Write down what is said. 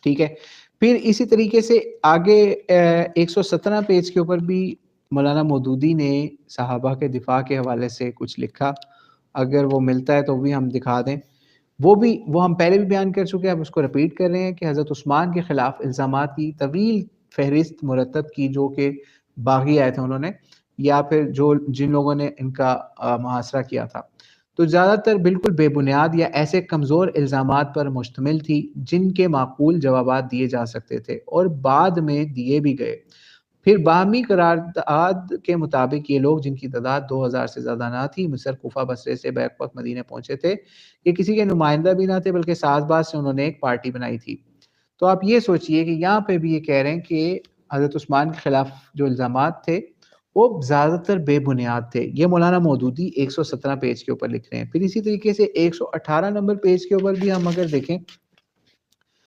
ٹھیک ہے. پھر اسی طریقے سے آگے 117 پیج کے اوپر بھی مولانا مودودی نے صحابہ کے دفاع کے حوالے سے کچھ لکھا. اگر وہ ملتا ہے تو بھی ہم دکھا دیں. وہ ہم پہلے بھی بیان کر چکے ہیں, اب اس کو رپیٹ کر رہے ہیں کہ حضرت عثمان کے خلاف الزامات کی طویل فہرست مرتب کی جو کہ باغی آئے تھے انہوں نے, یا پھر جن لوگوں نے ان کا محاصرہ کیا تھا, تو زیادہ تر بالکل بے بنیاد یا ایسے کمزور الزامات پر مشتمل تھی جن کے معقول جوابات دیے جا سکتے تھے اور بعد میں دیے بھی گئے. پھر باہمی قرارداد کے مطابق یہ لوگ, جن کی تعداد 2000 سے زیادہ نہ تھی, مصر, کوفہ, بصرے سے بیک وقت مدینے پہنچے تھے, یہ کسی کے نمائندہ بھی نہ تھے بلکہ ساز باز سے انہوں نے ایک پارٹی بنائی تھی. تو آپ یہ سوچئے کہ یہاں پہ بھی یہ کہہ رہے ہیں کہ حضرت عثمان کے خلاف جو الزامات تھے وہ زیادہ تر بے بنیاد تھے. یہ مولانا مودودی 117 پیج کے اوپر لکھ رہے ہیں. پھر اسی طریقے سے 118 نمبر پیج کے اوپر بھی ہم اگر دیکھیں